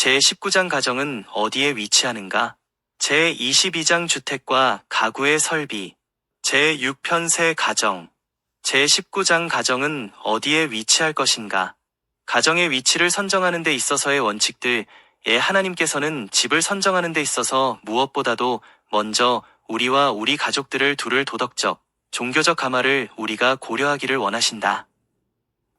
제19장 가정은 어디에 위치하는가? 제22장 주택과 가구의 설비. 제6편 새 가정. 제19장 가정은 어디에 위치할 것인가? 가정의 위치를 선정하는 데 있어서의 원칙들, 하나님께서는 집을 선정하는 데 있어서 무엇보다도 먼저 우리와 우리 가족들을 두를 도덕적, 종교적 가마를 우리가 고려하기를 원하신다.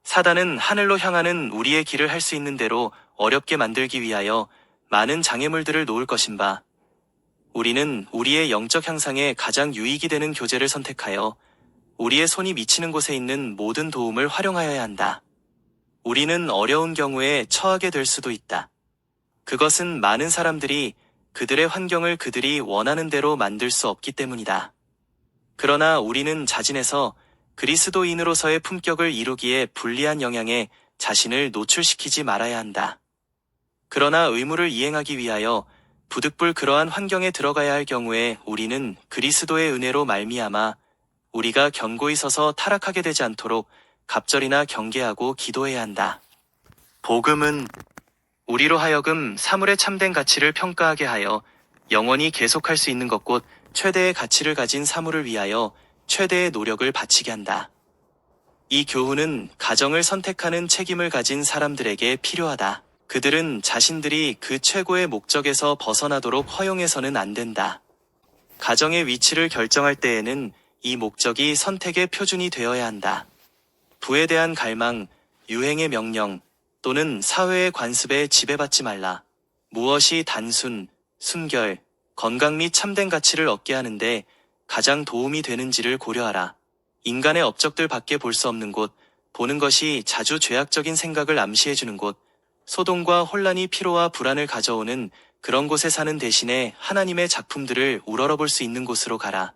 사단은 하늘로 향하는 우리의 길을 할 수 있는 대로 어렵게 만들기 위하여 많은 장애물들을 놓을 것인바, 우리는 우리의 영적 향상에 가장 유익이 되는 교제를 선택하여 우리의 손이 미치는 곳에 있는 모든 도움을 활용하여야 한다. 우리는 어려운 경우에 처하게 될 수도 있다. 그것은 많은 사람들이 그들의 환경을 그들이 원하는 대로 만들 수 없기 때문이다. 그러나 우리는 자진해서 그리스도인으로서의 품격을 이루기에 불리한 영향에 자신을 노출시키지 말아야 한다. 그러나 의무를 이행하기 위하여 부득불 그러한 환경에 들어가야 할 경우에 우리는 그리스도의 은혜로 말미암아 우리가 견고히 서서 타락하게 되지 않도록 갑절이나 경계하고 기도해야 한다. 복음은 우리로 하여금 사물의 참된 가치를 평가하게 하여 영원히 계속할 수 있는 것 곧 최대의 가치를 가진 사물을 위하여 최대의 노력을 바치게 한다. 이 교훈은 가정을 선택하는 책임을 가진 사람들에게 필요하다. 그들은 자신들이 그 최고의 목적에서 벗어나도록 허용해서는 안 된다. 가정의 위치를 결정할 때에는 이 목적이 선택의 표준이 되어야 한다. 부에 대한 갈망, 유행의 명령, 또는 사회의 관습에 지배받지 말라. 무엇이 단순, 순결, 건강 및 참된 가치를 얻게 하는데 가장 도움이 되는지를 고려하라. 인간의 업적들 밖에 볼 수 없는 곳, 보는 것이 자주 죄악적인 생각을 암시해주는 곳, 소동과 혼란이 피로와 불안을 가져오는 그런 곳에 사는 대신에 하나님의 작품들을 우러러볼 수 있는 곳으로 가라.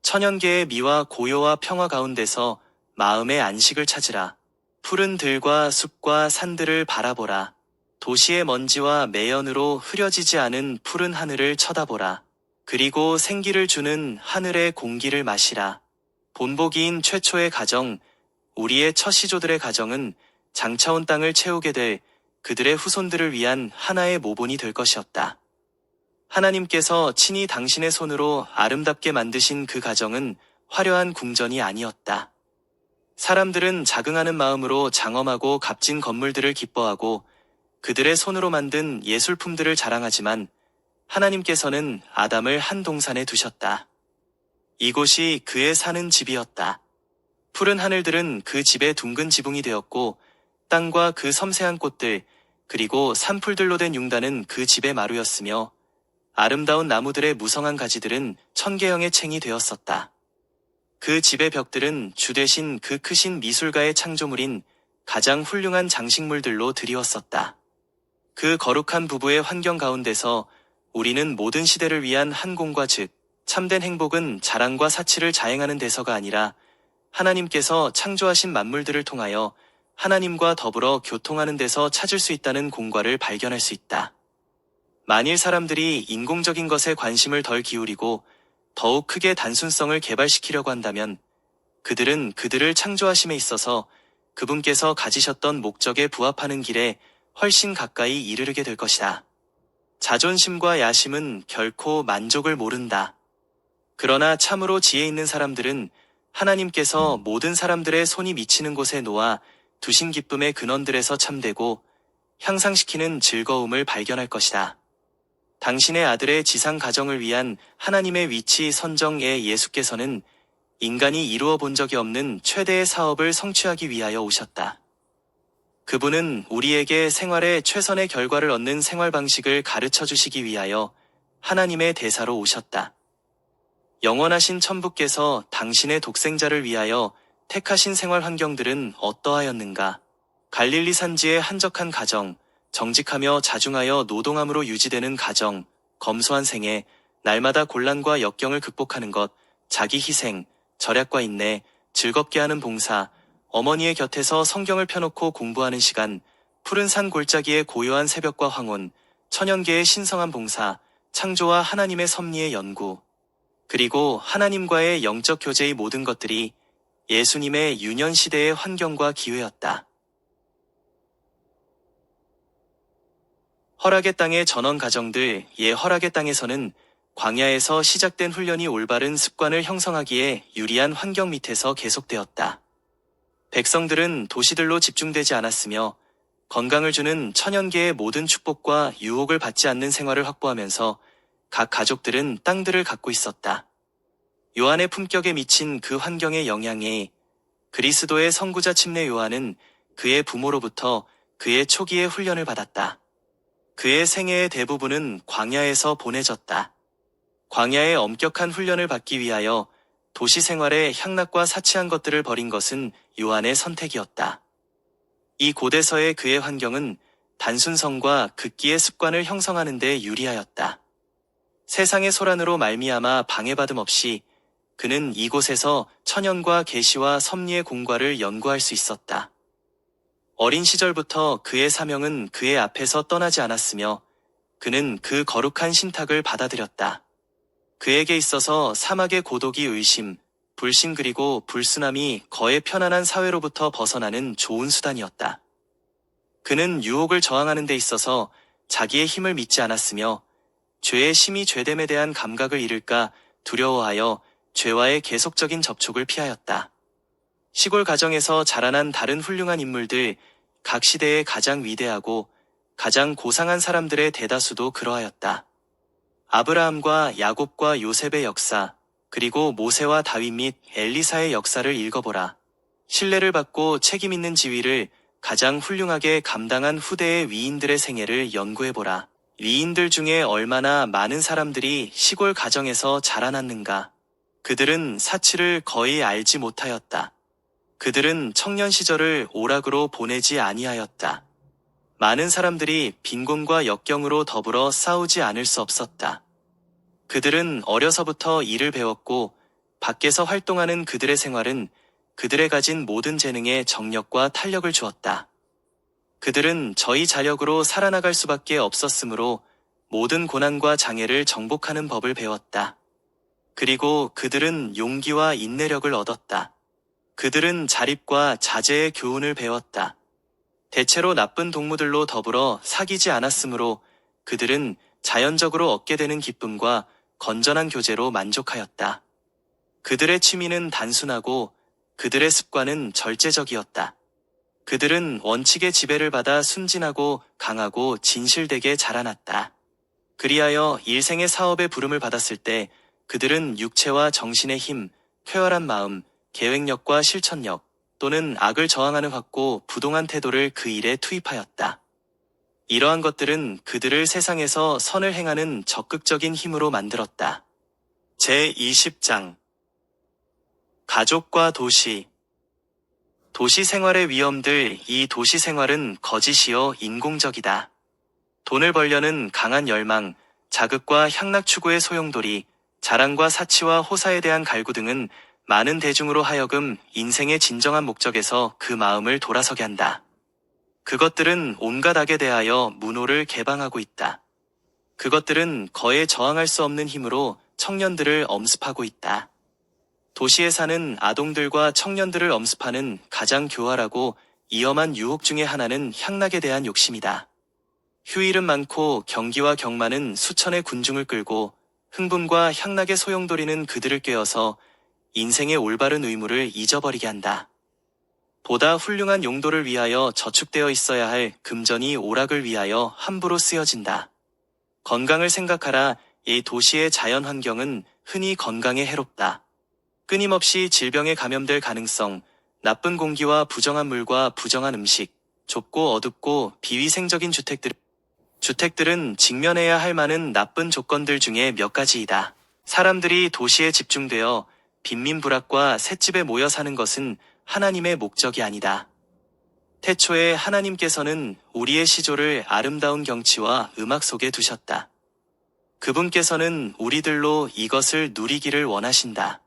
천연계의 미와 고요와 평화 가운데서 마음의 안식을 찾으라. 푸른 들과 숲과 산들을 바라보라. 도시의 먼지와 매연으로 흐려지지 않은 푸른 하늘을 쳐다보라. 그리고 생기를 주는 하늘의 공기를 마시라. 본보기인 최초의 가정, 우리의 첫 시조들의 가정은 장차온 땅을 채우게 될 그들의 후손들을 위한 하나의 모본이 될 것이었다. 하나님께서 친히 당신의 손으로 아름답게 만드신 그 가정은 화려한 궁전이 아니었다. 사람들은 자긍하는 마음으로 장엄하고 값진 건물들을 기뻐하고 그들의 손으로 만든 예술품들을 자랑하지만 하나님께서는 아담을 한 동산에 두셨다. 이곳이 그의 사는 집이었다. 푸른 하늘들은 그 집의 둥근 지붕이 되었고 땅과 그 섬세한 꽃들 그리고 산풀들로 된 융단은 그 집의 마루였으며 아름다운 나무들의 무성한 가지들은 천개형의 챙이 되었었다. 그 집의 벽들은 주 대신 그 크신 미술가의 창조물인 가장 훌륭한 장식물들로 드리웠었다. 그 거룩한 부부의 환경 가운데서 우리는 모든 시대를 위한 한공과 즉 참된 행복은 자랑과 사치를 자행하는 데서가 아니라 하나님께서 창조하신 만물들을 통하여 하나님과 더불어 교통하는 데서 찾을 수 있다는 공과를 발견할 수 있다. 만일 사람들이 인공적인 것에 관심을 덜 기울이고 더욱 크게 단순성을 개발시키려고 한다면 그들은 그들을 창조하심에 있어서 그분께서 가지셨던 목적에 부합하는 길에 훨씬 가까이 이르르게 될 것이다. 자존심과 야심은 결코 만족을 모른다. 그러나 참으로 지혜 있는 사람들은 하나님께서 모든 사람들의 손이 미치는 곳에 놓아 두신 기쁨의 근원들에서 참되고 향상시키는 즐거움을 발견할 것이다. 당신의 아들의 지상 가정을 위한 하나님의 위치 선정에 예수께서는 인간이 이루어 본 적이 없는 최대의 사업을 성취하기 위하여 오셨다. 그분은 우리에게 생활의 최선의 결과를 얻는 생활 방식을 가르쳐 주시기 위하여 하나님의 대사로 오셨다. 영원하신 천부께서 당신의 독생자를 위하여 택하신 생활 환경들은 어떠하였는가? 갈릴리 산지의 한적한 가정, 정직하며 자중하여 노동함으로 유지되는 가정, 검소한 생애, 날마다 곤란과 역경을 극복하는 것, 자기 희생, 절약과 인내, 즐겁게 하는 봉사, 어머니의 곁에서 성경을 펴놓고 공부하는 시간, 푸른 산 골짜기의 고요한 새벽과 황혼, 천연계의 신성한 봉사, 창조와 하나님의 섭리의 연구, 그리고 하나님과의 영적 교제의 모든 것들이 예수님의 유년시대의 환경과 기회였다. 허락의 땅의 전원 가정들, 허락의 땅에서는 광야에서 시작된 훈련이 올바른 습관을 형성하기에 유리한 환경 밑에서 계속되었다. 백성들은 도시들로 집중되지 않았으며 건강을 주는 천연계의 모든 축복과 유혹을 받지 않는 생활을 확보하면서 각 가족들은 땅들을 갖고 있었다. 요한의 품격에 미친 그 환경의 영향에 그리스도의 선구자 침례 요한은 그의 부모로부터 그의 초기의 훈련을 받았다. 그의 생애의 대부분은 광야에서 보내졌다. 광야의 엄격한 훈련을 받기 위하여 도시 생활의 향락과 사치한 것들을 버린 것은 요한의 선택이었다. 이 고대서의 그의 환경은 단순성과 극기의 습관을 형성하는 데 유리하였다. 세상의 소란으로 말미암아 방해받음 없이 그는 이곳에서 천연과 계시와 섭리의 공과를 연구할 수 있었다. 어린 시절부터 그의 사명은 그의 앞에서 떠나지 않았으며 그는 그 거룩한 신탁을 받아들였다. 그에게 있어서 사막의 고독이 의심, 불신 그리고 불순함이 거의 편안한 사회로부터 벗어나는 좋은 수단이었다. 그는 유혹을 저항하는 데 있어서 자기의 힘을 믿지 않았으며 죄의 심히 죄됨에 대한 감각을 잃을까 두려워하여 죄와의 계속적인 접촉을 피하였다. 시골 가정에서 자라난 다른 훌륭한 인물들, 각 시대의 가장 위대하고 가장 고상한 사람들의 대다수도 그러하였다. 아브라함과 야곱과 요셉의 역사, 그리고 모세와 다윗 및 엘리사의 역사를 읽어보라. 신뢰를 받고 책임 있는 지위를 가장 훌륭하게 감당한 후대의 위인들의 생애를 연구해보라. 위인들 중에 얼마나 많은 사람들이 시골 가정에서 자라났는가. 그들은 사치를 거의 알지 못하였다. 그들은 청년 시절을 오락으로 보내지 아니하였다. 많은 사람들이 빈곤과 역경으로 더불어 싸우지 않을 수 없었다. 그들은 어려서부터 일을 배웠고 밖에서 활동하는 그들의 생활은 그들의 가진 모든 재능에 정력과 탄력을 주었다. 그들은 저희 자력으로 살아나갈 수밖에 없었으므로 모든 고난과 장애를 정복하는 법을 배웠다. 그리고 그들은 용기와 인내력을 얻었다. 그들은 자립과 자제의 교훈을 배웠다. 대체로 나쁜 동무들로 더불어 사귀지 않았으므로 그들은 자연적으로 얻게 되는 기쁨과 건전한 교제로 만족하였다. 그들의 취미는 단순하고 그들의 습관은 절제적이었다. 그들은 원칙의 지배를 받아 순진하고 강하고 진실되게 자라났다. 그리하여 일생의 사업의 부름을 받았을 때 그들은 육체와 정신의 힘, 쾌활한 마음, 계획력과 실천력 또는 악을 저항하는 확고 부동한 태도를 그 일에 투입하였다. 이러한 것들은 그들을 세상에서 선을 행하는 적극적인 힘으로 만들었다. 제20장 가족과 도시. 도시 생활의 위험들. 이 도시 생활은 거짓이요 인공적이다. 돈을 벌려는 강한 열망, 자극과 향락 추구의 소용돌이, 자랑과 사치와 호사에 대한 갈구 등은 많은 대중으로 하여금 인생의 진정한 목적에서 그 마음을 돌아서게 한다. 그것들은 온갖 악에 대하여 문호를 개방하고 있다. 그것들은 거에 저항할 수 없는 힘으로 청년들을 엄습하고 있다. 도시에 사는 아동들과 청년들을 엄습하는 가장 교활하고 위험한 유혹 중의 하나는 향락에 대한 욕심이다. 휴일은 많고 경기와 경마는 수천의 군중을 끌고 흥분과 향락의 소용돌이는 그들을 꿰어서 인생의 올바른 의무를 잊어버리게 한다. 보다 훌륭한 용도를 위하여 저축되어 있어야 할 금전이 오락을 위하여 함부로 쓰여진다. 건강을 생각하라. 이 도시의 자연 환경은 흔히 건강에 해롭다. 끊임없이 질병에 감염될 가능성, 나쁜 공기와 부정한 물과 부정한 음식, 좁고 어둡고 비위생적인 주택들은 직면해야 할 많은 나쁜 조건들 중에 몇 가지이다. 사람들이 도시에 집중되어 빈민불락과 셋집에 모여 사는 것은 하나님의 목적이 아니다. 태초에 하나님께서는 우리의 시조를 아름다운 경치와 음악 속에 두셨다. 그분께서는 우리들로 이것을 누리기를 원하신다.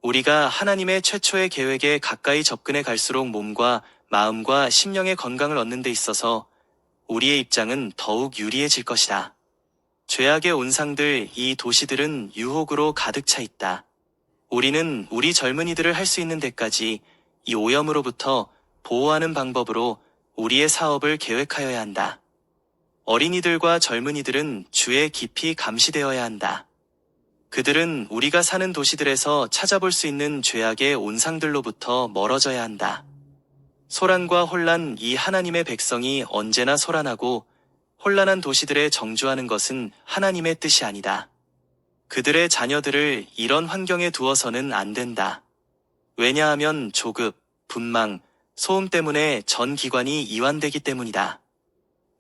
우리가 하나님의 최초의 계획에 가까이 접근해 갈수록 몸과 마음과 심령의 건강을 얻는 데 있어서 우리의 입장은 더욱 유리해질 것이다. 죄악의 온상들. 이 도시들은 유혹으로 가득 차 있다. 우리는 우리 젊은이들을 할 수 있는 데까지 이 오염으로부터 보호하는 방법으로 우리의 사업을 계획하여야 한다. 어린이들과 젊은이들은 주에 깊이 감시되어야 한다. 그들은 우리가 사는 도시들에서 찾아볼 수 있는 죄악의 온상들로부터 멀어져야 한다. 소란과 혼란, 이 하나님의 백성이 언제나 소란하고 혼란한 도시들에 정주하는 것은 하나님의 뜻이 아니다. 그들의 자녀들을 이런 환경에 두어서는 안 된다. 왜냐하면 조급, 분망, 소음 때문에 전 기관이 이완되기 때문이다.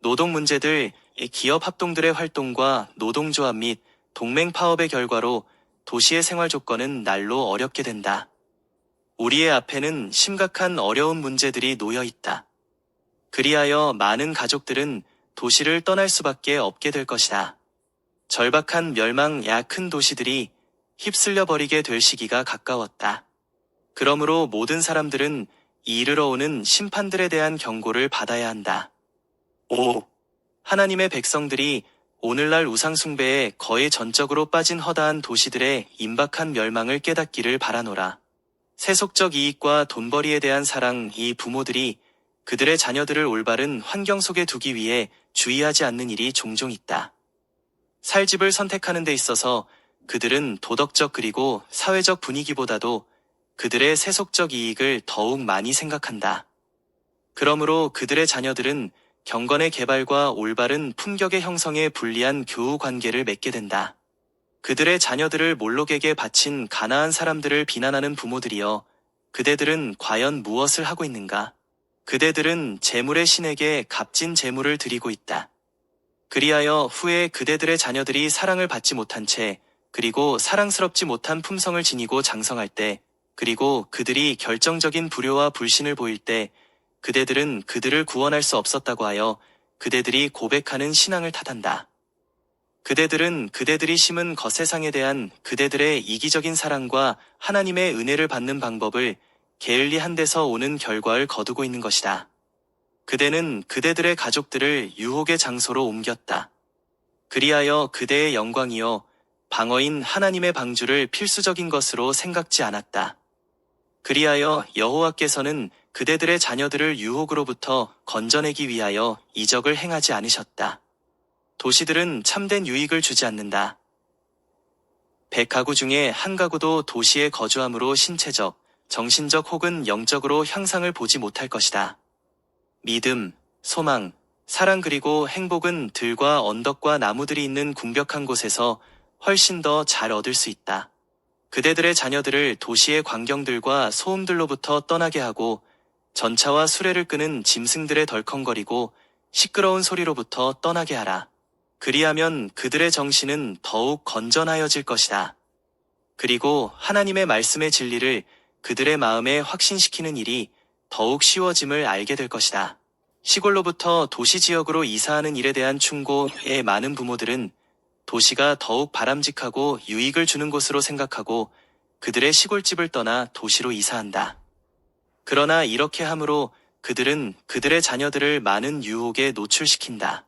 노동 문제들, 기업 합동들의 활동과 노동조합 및 동맹 파업의 결과로 도시의 생활 조건은 날로 어렵게 된다. 우리의 앞에는 심각한 어려운 문제들이 놓여 있다. 그리하여 많은 가족들은 도시를 떠날 수밖에 없게 될 것이다. 절박한 멸망, 큰 도시들이 휩쓸려 버리게 될 시기가 가까웠다. 그러므로 모든 사람들은 이르러 오는 심판들에 대한 경고를 받아야 한다. 5. 하나님의 백성들이 오늘날 우상숭배에 거의 전적으로 빠진 허다한 도시들의 임박한 멸망을 깨닫기를 바라노라. 세속적 이익과 돈벌이에 대한 사랑, 이 부모들이 그들의 자녀들을 올바른 환경 속에 두기 위해 주의하지 않는 일이 종종 있다. 살 집을 선택하는 데 있어서 그들은 도덕적 그리고 사회적 분위기보다도 그들의 세속적 이익을 더욱 많이 생각한다. 그러므로 그들의 자녀들은 경건의 개발과 올바른 품격의 형성에 불리한 교우 관계를 맺게 된다. 그들의 자녀들을 몰록에게 바친 가나안 사람들을 비난하는 부모들이여, 그대들은 과연 무엇을 하고 있는가? 그대들은 재물의 신에게 값진 재물을 드리고 있다. 그리하여 후에 그대들의 자녀들이 사랑을 받지 못한 채, 그리고 사랑스럽지 못한 품성을 지니고 장성할 때, 그리고 그들이 결정적인 불효와 불신을 보일 때, 그대들은 그들을 구원할 수 없었다고 하여 그대들이 고백하는 신앙을 탓한다. 그대들은 그대들이 심은 거세상에 대한 그대들의 이기적인 사랑과 하나님의 은혜를 받는 방법을 게을리한 데서 오는 결과를 거두고 있는 것이다. 그대는 그대들의 가족들을 유혹의 장소로 옮겼다. 그리하여 그대의 영광이여 방어인 하나님의 방주를 필수적인 것으로 생각지 않았다. 그리하여 여호와께서는 그대들의 자녀들을 유혹으로부터 건져내기 위하여 이적을 행하지 않으셨다. 도시들은 참된 유익을 주지 않는다. 100가구 중에 한 가구도 도시에 거주함으로 신체적, 정신적 혹은 영적으로 향상을 보지 못할 것이다. 믿음, 소망, 사랑 그리고 행복은 들과 언덕과 나무들이 있는 궁벽한 곳에서 훨씬 더 잘 얻을 수 있다. 그대들의 자녀들을 도시의 광경들과 소음들로부터 떠나게 하고 전차와 수레를 끄는 짐승들의 덜컹거리고 시끄러운 소리로부터 떠나게 하라. 그리하면 그들의 정신은 더욱 건전하여질 것이다. 그리고 하나님의 말씀의 진리를 그들의 마음에 확신시키는 일이 더욱 쉬워짐을 알게 될 것이다. 시골로부터 도시 지역으로 이사하는 일에 대한 충고에 많은 부모들은 도시가 더욱 바람직하고 유익을 주는 곳으로 생각하고 그들의 시골집을 떠나 도시로 이사한다. 그러나 이렇게 함으로 그들은 그들의 자녀들을 많은 유혹에 노출시킨다.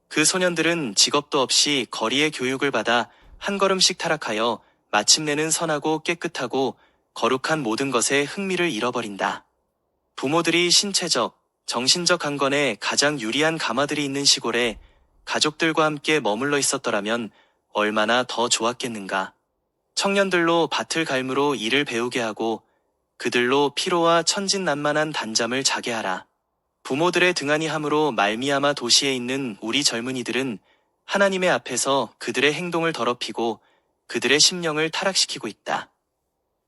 그 소년들은 직업도 없이 거리의 교육을 받아 한 걸음씩 타락하여 마침내는 선하고 깨끗하고 거룩한 모든 것에 흥미를 잃어버린다. 부모들이 신체적, 정신적 강건에 가장 유리한 가마들이 있는 시골에 가족들과 함께 머물러 있었더라면 얼마나 더 좋았겠는가. 청년들로 밭을 갈무로 일을 배우게 하고 그들로 피로와 천진난만한 단잠을 자게 하라. 부모들의 등한히 함으로 말미암아 도시에 있는 우리 젊은이들은 하나님의 앞에서 그들의 행동을 더럽히고 그들의 심령을 타락시키고 있다.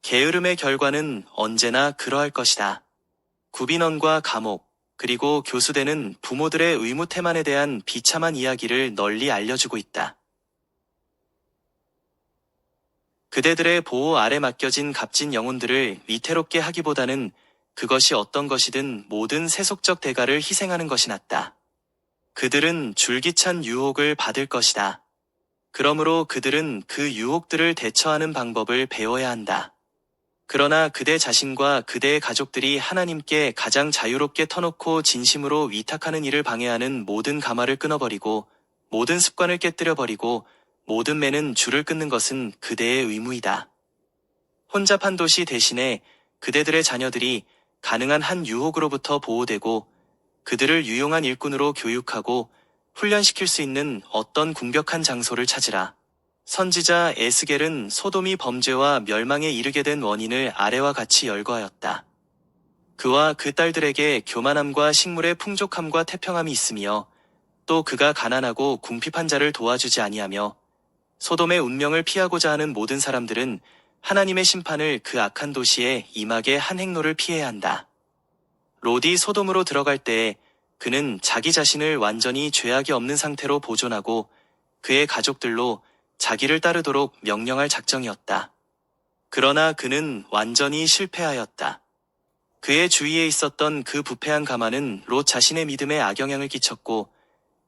게으름의 결과는 언제나 그러할 것이다. 구빈원과 감옥, 그리고 교수대는 부모들의 의무태만에 대한 비참한 이야기를 널리 알려주고 있다. 그대들의 보호 아래 맡겨진 값진 영혼들을 위태롭게 하기보다는 그것이 어떤 것이든 모든 세속적 대가를 희생하는 것이 낫다. 그들은 줄기찬 유혹을 받을 것이다. 그러므로 그들은 그 유혹들을 대처하는 방법을 배워야 한다. 그러나 그대 자신과 그대의 가족들이 하나님께 가장 자유롭게 터놓고 진심으로 위탁하는 일을 방해하는 모든 가마를 끊어버리고 모든 습관을 깨뜨려버리고 모든 매는 줄을 끊는 것은 그대의 의무이다. 혼잡한 도시 대신에 그대들의 자녀들이 가능한 한 유혹으로부터 보호되고 그들을 유용한 일꾼으로 교육하고 훈련시킬 수 있는 어떤 궁벽한 장소를 찾으라. 선지자 에스겔은 소돔이 범죄와 멸망에 이르게 된 원인을 아래와 같이 열거하였다. 그와 그 딸들에게 교만함과 식물의 풍족함과 태평함이 있으며 또 그가 가난하고 궁핍한 자를 도와주지 아니하며 소돔의 운명을 피하고자 하는 모든 사람들은 하나님의 심판을 그 악한 도시에 임하게 한 행로를 피해야 한다. 롯이 소돔으로 들어갈 때에 그는 자기 자신을 완전히 죄악이 없는 상태로 보존하고 그의 가족들로 자기를 따르도록 명령할 작정이었다. 그러나 그는 완전히 실패하였다. 그의 주위에 있었던 그 부패한 가마는 롯 자신의 믿음에 악영향을 끼쳤고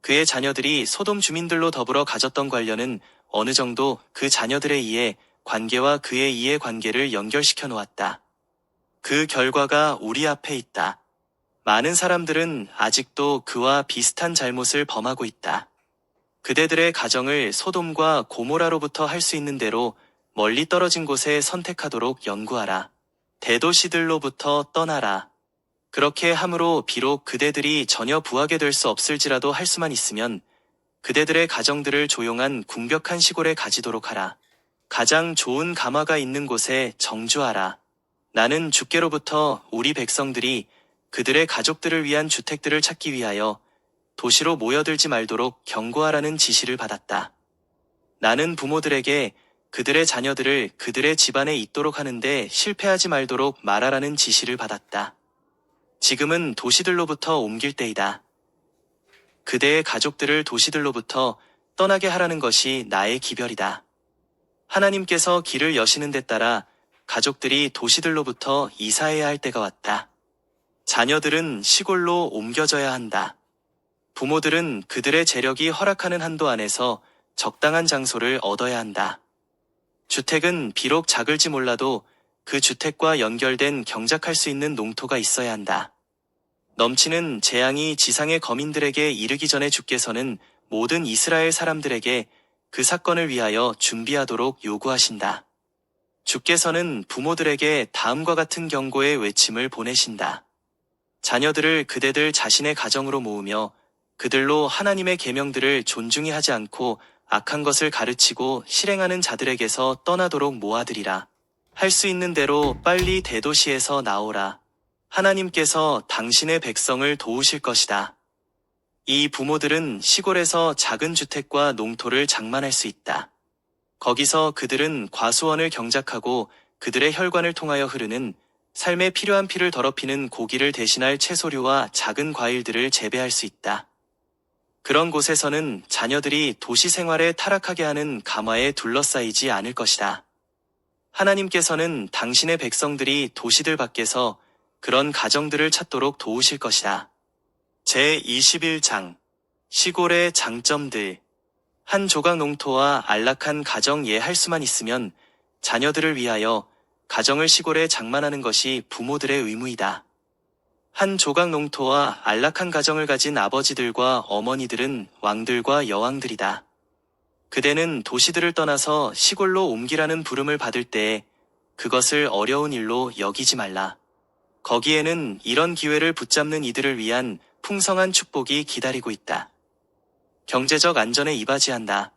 그의 자녀들이 소돔 주민들로 더불어 가졌던 관련은 어느 정도 그 자녀들의 이해 관계와 그의 이해 관계를 연결시켜 놓았다. 그 결과가 우리 앞에 있다. 많은 사람들은 아직도 그와 비슷한 잘못을 범하고 있다. 그대들의 가정을 소돔과 고모라로부터 할 수 있는 대로 멀리 떨어진 곳에 선택하도록 연구하라. 대도시들로부터 떠나라. 그렇게 함으로 비록 그대들이 전혀 부하게 될 수 없을지라도 할 수만 있으면 그대들의 가정들을 조용한 궁벽한 시골에 가지도록 하라. 가장 좋은 가마가 있는 곳에 정주하라. 나는 주께로부터 우리 백성들이 그들의 가족들을 위한 주택들을 찾기 위하여 도시로 모여들지 말도록 경고하라는 지시를 받았다. 나는 부모들에게 그들의 자녀들을 그들의 집안에 있도록 하는데 실패하지 말도록 말하라는 지시를 받았다. 지금은 도시들로부터 옮길 때이다. 그대의 가족들을 도시들로부터 떠나게 하라는 것이 나의 기별이다. 하나님께서 길을 여시는 데 따라 가족들이 도시들로부터 이사해야 할 때가 왔다. 자녀들은 시골로 옮겨져야 한다. 부모들은 그들의 재력이 허락하는 한도 안에서 적당한 장소를 얻어야 한다. 주택은 비록 작을지 몰라도 그 주택과 연결된 경작할 수 있는 농토가 있어야 한다. 넘치는 재앙이 지상의 거민들에게 이르기 전에 주께서는 모든 이스라엘 사람들에게 그 사건을 위하여 준비하도록 요구하신다. 주께서는 부모들에게 다음과 같은 경고의 외침을 보내신다. 자녀들을 그대들 자신의 가정으로 모으며 그들로 하나님의 계명들을 존중히 하지 않고 악한 것을 가르치고 실행하는 자들에게서 떠나도록 모아들이라. 할 수 있는 대로 빨리 대도시에서 나오라. 하나님께서 당신의 백성을 도우실 것이다. 이 부모들은 시골에서 작은 주택과 농토를 장만할 수 있다. 거기서 그들은 과수원을 경작하고 그들의 혈관을 통하여 흐르는 삶에 필요한 피를 더럽히는 고기를 대신할 채소류와 작은 과일들을 재배할 수 있다. 그런 곳에서는 자녀들이 도시 생활에 타락하게 하는 가마에 둘러싸이지 않을 것이다. 하나님께서는 당신의 백성들이 도시들 밖에서 그런 가정들을 찾도록 도우실 것이다. 제21장 시골의 장점들. 한 조각 농토와 안락한 가정 예할 수만 있으면 자녀들을 위하여 가정을 시골에 장만하는 것이 부모들의 의무이다. 한 조각 농토와 안락한 가정을 가진 아버지들과 어머니들은 왕들과 여왕들이다. 그대는 도시들을 떠나서 시골로 옮기라는 부름을 받을 때에 그것을 어려운 일로 여기지 말라. 거기에는 이런 기회를 붙잡는 이들을 위한 풍성한 축복이 기다리고 있다. 경제적 안전에 이바지한다.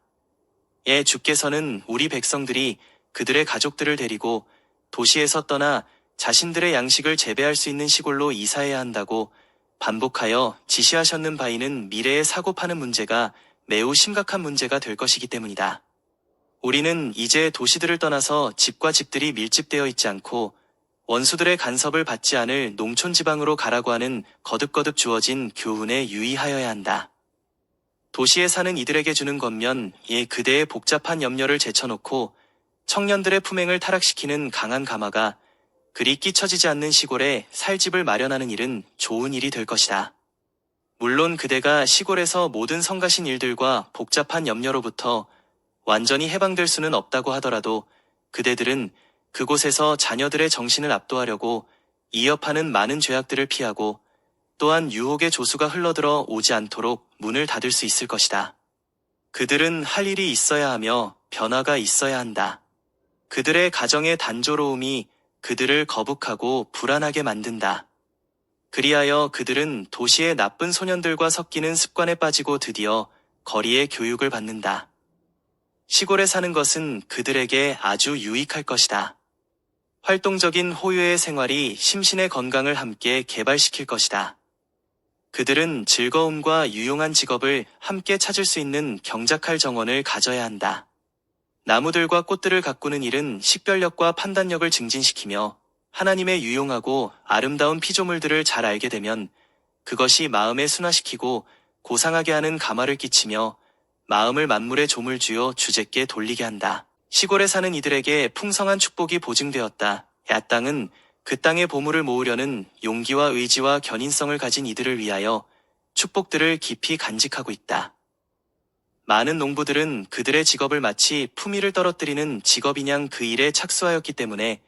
주께서는 우리 백성들이 그들의 가족들을 데리고 도시에서 떠나 자신들의 양식을 재배할 수 있는 시골로 이사해야 한다고 반복하여 지시하셨는 바이는 미래에 사고 파는 문제가 매우 심각한 문제가 될 것이기 때문이다. 우리는 이제 도시들을 떠나서 집과 집들이 밀집되어 있지 않고 원수들의 간섭을 받지 않을 농촌 지방으로 가라고 하는 거듭거듭 주어진 교훈에 유의하여야 한다. 도시에 사는 이들에게 주는 겉면 그대의 복잡한 염려를 제쳐놓고 청년들의 품행을 타락시키는 강한 가마가 그리 끼쳐지지 않는 시골에 살 집을 마련하는 일은 좋은 일이 될 것이다. 물론 그대가 시골에서 모든 성가신 일들과 복잡한 염려로부터 완전히 해방될 수는 없다고 하더라도 그대들은 그곳에서 자녀들의 정신을 압도하려고 이어파는 많은 죄악들을 피하고 또한 유혹의 조수가 흘러들어 오지 않도록 문을 닫을 수 있을 것이다. 그들은 할 일이 있어야 하며 변화가 있어야 한다. 그들의 가정의 단조로움이 그들을 거북하고 불안하게 만든다. 그리하여 그들은 도시의 나쁜 소년들과 섞이는 습관에 빠지고 드디어 거리의 교육을 받는다. 시골에 사는 것은 그들에게 아주 유익할 것이다. 활동적인 호유의 생활이 심신의 건강을 함께 개발시킬 것이다. 그들은 즐거움과 유용한 직업을 함께 찾을 수 있는 경작할 정원을 가져야 한다. 나무들과 꽃들을 가꾸는 일은 식별력과 판단력을 증진시키며 하나님의 유용하고 아름다운 피조물들을 잘 알게 되면 그것이 마음에 순화시키고 고상하게 하는 감화를 끼치며 마음을 만물의 조물주요 주제께 돌리게 한다. 시골에 사는 이들에게 풍성한 축복이 보증되었다. 야땅은 그 땅의 보물을 모으려는 용기와 의지와 견인성을 가진 이들을 위하여 축복들을 깊이 간직하고 있다. 많은 농부들은 그들의 직업을 마치 품위를 떨어뜨리는 직업인양 그 일에 착수하였기 때문에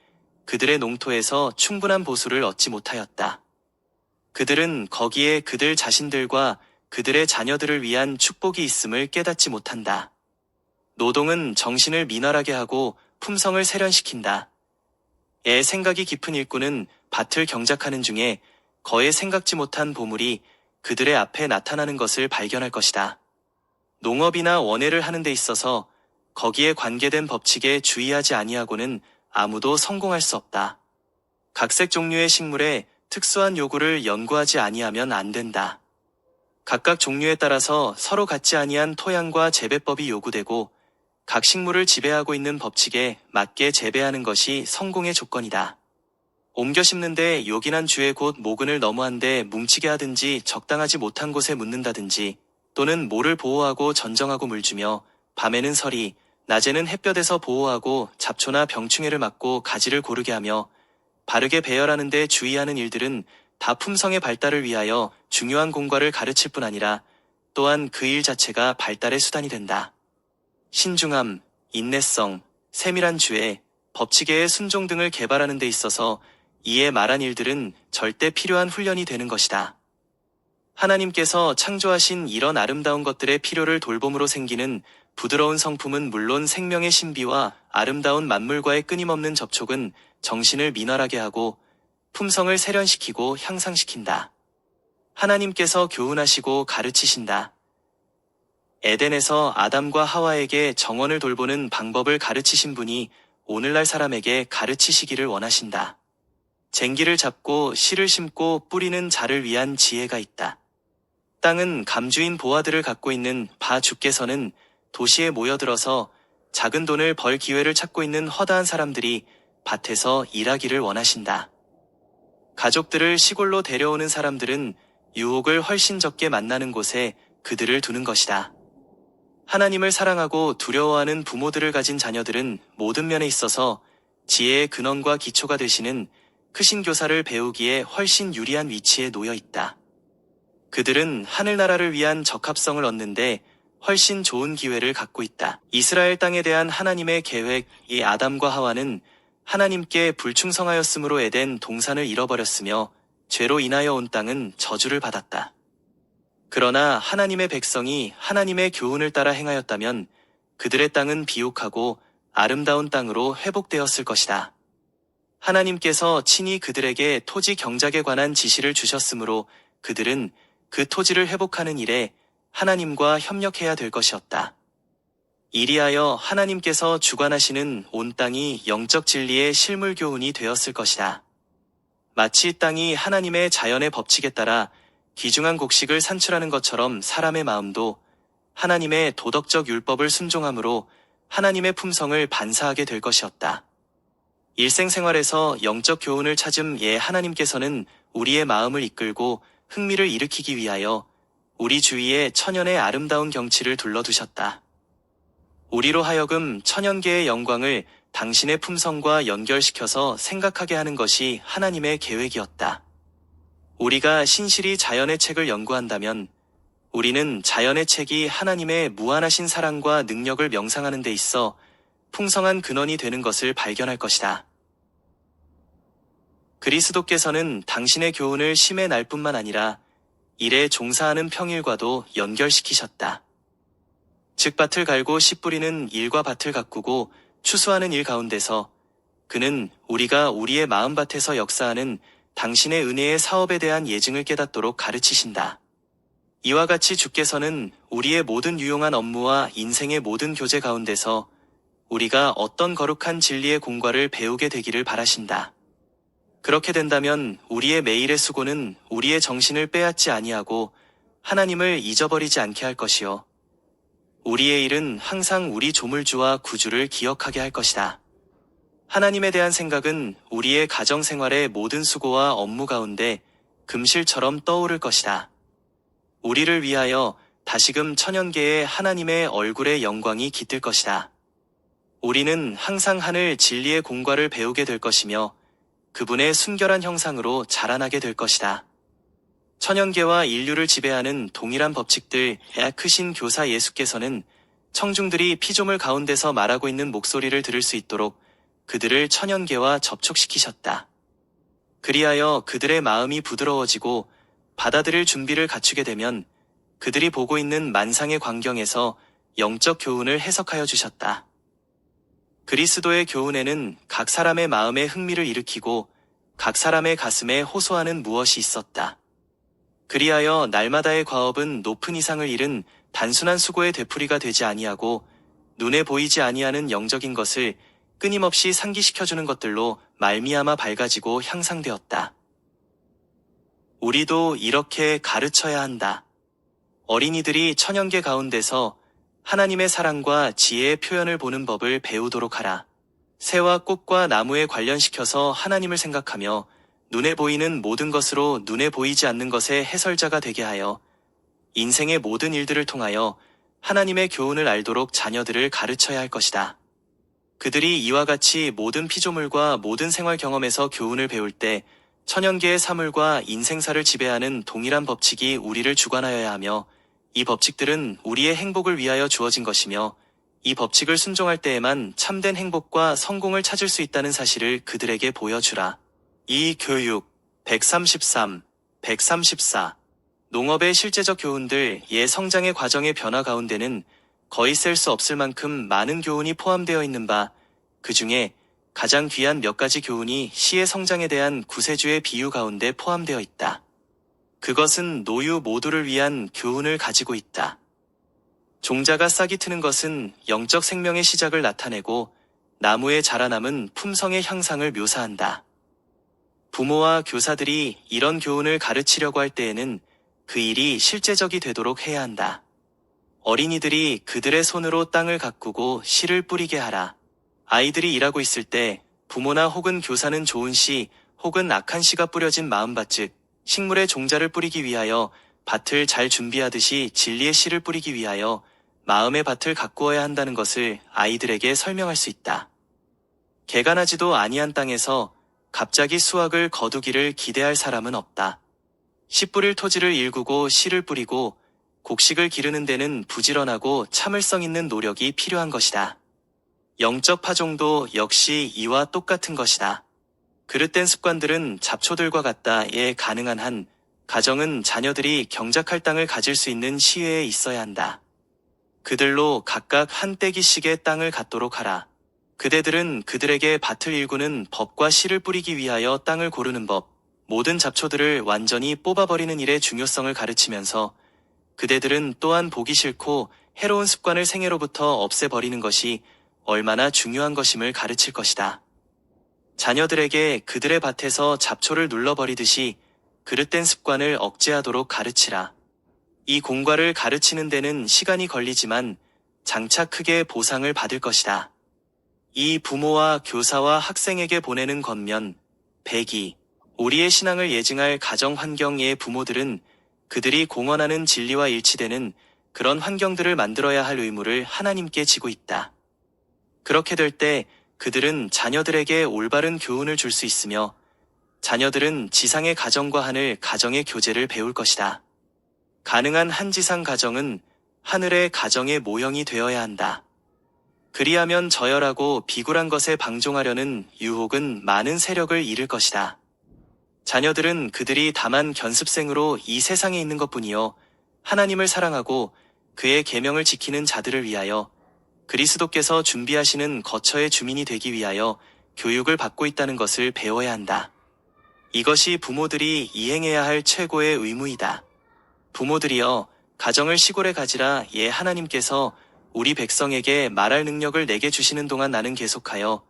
그들의 농토에서 충분한 보수를 얻지 못하였다. 그들은 거기에 그들 자신들과 그들의 자녀들을 위한 축복이 있음을 깨닫지 못한다. 노동은 정신을 미널하게 하고 품성을 세련시킨다. 생각이 깊은 일꾼은 밭을 경작하는 중에 거의 생각지 못한 보물이 그들의 앞에 나타나는 것을 발견할 것이다. 농업이나 원해를 하는 데 있어서 거기에 관계된 법칙에 주의하지 아니하고는 아무도 성공할 수 없다. 각색 종류의 식물에 특수한 요구를 연구하지 아니하면 안 된다. 각각 종류에 따라서 서로 같지 아니한 토양과 재배법이 요구되고 각 식물을 지배하고 있는 법칙에 맞게 재배하는 것이 성공의 조건이다. 옮겨 심는데 요긴한 주에 곧 모근을 너무한데 뭉치게 하든지 적당하지 못한 곳에 묻는다든지 또는 모를 보호하고 전정하고 물주며 밤에는 서리, 낮에는 햇볕에서 보호하고 잡초나 병충해를 막고 가지를 고르게 하며 바르게 배열하는 데 주의하는 일들은 다 품성의 발달을 위하여 중요한 공과를 가르칠 뿐 아니라 또한 그 일 자체가 발달의 수단이 된다. 신중함, 인내성, 세밀한 주의, 법칙의 순종 등을 개발하는 데 있어서 이에 말한 일들은 절대 필요한 훈련이 되는 것이다. 하나님께서 창조하신 이런 아름다운 것들의 필요를 돌봄으로 생기는 부드러운 성품은 물론 생명의 신비와 아름다운 만물과의 끊임없는 접촉은 정신을 미널하게 하고 품성을 세련시키고 향상시킨다. 하나님께서 교훈하시고 가르치신다. 에덴에서 아담과 하와에게 정원을 돌보는 방법을 가르치신 분이 오늘날 사람에게 가르치시기를 원하신다. 쟁기를 잡고 씨를 심고 뿌리는 자를 위한 지혜가 있다. 땅은 감주인 보아들을 갖고 있는 바 주께서는 도시에 모여들어서 작은 돈을 벌 기회를 찾고 있는 허다한 사람들이 밭에서 일하기를 원하신다. 가족들을 시골로 데려오는 사람들은 유혹을 훨씬 적게 만나는 곳에 그들을 두는 것이다. 하나님을 사랑하고 두려워하는 부모들을 가진 자녀들은 모든 면에 있어서 지혜의 근원과 기초가 되시는 크신 교사를 배우기에 훨씬 유리한 위치에 놓여 있다. 그들은 하늘나라를 위한 적합성을 얻는데 훨씬 좋은 기회를 갖고 있다. 이스라엘 땅에 대한 하나님의 계획, 이 아담과 하와는 하나님께 불충성하였으므로 에덴 동산을 잃어버렸으며 죄로 인하여 온 땅은 저주를 받았다. 그러나 하나님의 백성이 하나님의 교훈을 따라 행하였다면 그들의 땅은 비옥하고 아름다운 땅으로 회복되었을 것이다. 하나님께서 친히 그들에게 토지 경작에 관한 지시를 주셨으므로 그들은 그 토지를 회복하는 일에 하나님과 협력해야 될 것이었다. 이리하여 하나님께서 주관하시는 온 땅이 영적 진리의 실물 교훈이 되었을 것이다. 마치 땅이 하나님의 자연의 법칙에 따라 귀중한 곡식을 산출하는 것처럼 사람의 마음도 하나님의 도덕적 율법을 순종함으로 하나님의 품성을 반사하게 될 것이었다. 일생생활에서 영적 교훈을 찾은 하나님께서는 우리의 마음을 이끌고 흥미를 일으키기 위하여 우리 주위에 천연의 아름다운 경치를 둘러두셨다. 우리로 하여금 천연계의 영광을 당신의 품성과 연결시켜서 생각하게 하는 것이 하나님의 계획이었다. 우리가 신실히 자연의 책을 연구한다면 우리는 자연의 책이 하나님의 무한하신 사랑과 능력을 명상하는 데 있어 풍성한 근원이 되는 것을 발견할 것이다. 그리스도께서는 당신의 교훈을 심의 날뿐만 아니라 일에 종사하는 평일과도 연결시키셨다. 즉 밭을 갈고 씨 뿌리는 일과 밭을 가꾸고 추수하는 일 가운데서 그는 우리가 우리의 마음밭에서 역사하는 당신의 은혜의 사업에 대한 예증을 깨닫도록 가르치신다. 이와 같이 주께서는 우리의 모든 유용한 업무와 인생의 모든 교제 가운데서 우리가 어떤 거룩한 진리의 공과를 배우게 되기를 바라신다. 그렇게 된다면 우리의 매일의 수고는 우리의 정신을 빼앗지 아니하고 하나님을 잊어버리지 않게 할 것이요. 우리의 일은 항상 우리 조물주와 구주를 기억하게 할 것이다. 하나님에 대한 생각은 우리의 가정생활의 모든 수고와 업무 가운데 금실처럼 떠오를 것이다. 우리를 위하여 다시금 천연계의 하나님의 얼굴의 영광이 깃들 것이다. 우리는 항상 하늘 진리의 공과를 배우게 될 것이며 그분의 순결한 형상으로 자라나게 될 것이다. 천연계와 인류를 지배하는 동일한 법칙들, 크신 교사 예수께서는 청중들이 피조물 가운데서 말하고 있는 목소리를 들을 수 있도록 그들을 천연계와 접촉시키셨다. 그리하여 그들의 마음이 부드러워지고 받아들일 준비를 갖추게 되면 그들이 보고 있는 만상의 광경에서 영적 교훈을 해석하여 주셨다. 그리스도의 교훈에는 각 사람의 마음에 흥미를 일으키고 각 사람의 가슴에 호소하는 무엇이 있었다. 그리하여 날마다의 과업은 높은 이상을 잃은 단순한 수고의 되풀이가 되지 아니하고 눈에 보이지 아니하는 영적인 것을 끊임없이 상기시켜주는 것들로 말미암아 밝아지고 향상되었다. 우리도 이렇게 가르쳐야 한다. 어린이들이 천연계 가운데서 하나님의 사랑과 지혜의 표현을 보는 법을 배우도록 하라. 새와 꽃과 나무에 관련시켜서 하나님을 생각하며 눈에 보이는 모든 것으로 눈에 보이지 않는 것의 해설자가 되게 하여 인생의 모든 일들을 통하여 하나님의 교훈을 알도록 자녀들을 가르쳐야 할 것이다. 그들이 이와 같이 모든 피조물과 모든 생활 경험에서 교훈을 배울 때 천연계의 사물과 인생사를 지배하는 동일한 법칙이 우리를 주관하여야 하며 이 법칙들은 우리의 행복을 위하여 주어진 것이며 이 법칙을 순종할 때에만 참된 행복과 성공을 찾을 수 있다는 사실을 그들에게 보여주라. 이 교육 133, 134 농업의 실제적 교훈들, 성장의 과정의 변화 가운데는 거의 셀 수 없을 만큼 많은 교훈이 포함되어 있는 바, 그 중에 가장 귀한 몇 가지 교훈이 시의 성장에 대한 구세주의 비유 가운데 포함되어 있다. 그것은 노유 모두를 위한 교훈을 가지고 있다. 종자가 싹이 트는 것은 영적 생명의 시작을 나타내고 나무의 자라남은 품성의 향상을 묘사한다. 부모와 교사들이 이런 교훈을 가르치려고 할 때에는 그 일이 실제적이 되도록 해야 한다. 어린이들이 그들의 손으로 땅을 가꾸고 씨를 뿌리게 하라. 아이들이 일하고 있을 때 부모나 혹은 교사는 좋은 씨 혹은 악한 씨가 뿌려진 마음밭 즉 식물의 종자를 뿌리기 위하여 밭을 잘 준비하듯이 진리의 씨를 뿌리기 위하여 마음의 밭을 가꾸어야 한다는 것을 아이들에게 설명할 수 있다. 개간하지도 아니한 땅에서 갑자기 수확을 거두기를 기대할 사람은 없다. 씨 뿌릴 토지를 일구고 씨를 뿌리고 곡식을 기르는 데는 부지런하고 참을성 있는 노력이 필요한 것이다. 영적 파종도 역시 이와 똑같은 것이다. 그릇된 습관들은 잡초들과 같다에 가능한 한 가정은 자녀들이 경작할 땅을 가질 수 있는 시외에 있어야 한다. 그들로 각각 한 떼기씩의 땅을 갖도록 하라. 그대들은 그들에게 밭을 일구는 법과 씨를 뿌리기 위하여 땅을 고르는 법, 모든 잡초들을 완전히 뽑아버리는 일의 중요성을 가르치면서 그대들은 또한 보기 싫고 해로운 습관을 생애로부터 없애버리는 것이 얼마나 중요한 것임을 가르칠 것이다. 자녀들에게 그들의 밭에서 잡초를 눌러버리듯이 그릇된 습관을 억제하도록 가르치라. 이 공과를 가르치는 데는 시간이 걸리지만 장차 크게 보상을 받을 것이다. 이 부모와 교사와 학생에게 보내는 겉면, 배기, 우리의 신앙을 예증할 가정 환경의 부모들은 그들이 공언하는 진리와 일치되는 그런 환경들을 만들어야 할 의무를 하나님께 지고 있다. 그렇게 될 때 그들은 자녀들에게 올바른 교훈을 줄 수 있으며 자녀들은 지상의 가정과 하늘 가정의 교제를 배울 것이다. 가능한 한 지상 가정은 하늘의 가정의 모형이 되어야 한다. 그리하면 저열하고 비굴한 것에 방종하려는 유혹은 많은 세력을 잃을 것이다. 자녀들은 그들이 다만 견습생으로 이 세상에 있는 것뿐이요 하나님을 사랑하고 그의 계명을 지키는 자들을 위하여 그리스도께서 준비하시는 거처의 주민이 되기 위하여 교육을 받고 있다는 것을 배워야 한다. 이것이 부모들이 이행해야 할 최고의 의무이다. 부모들이여, 가정을 시골에 가지라. 예, 하나님께서 우리 백성에게 말할 능력을 내게 주시는 동안 나는 계속하여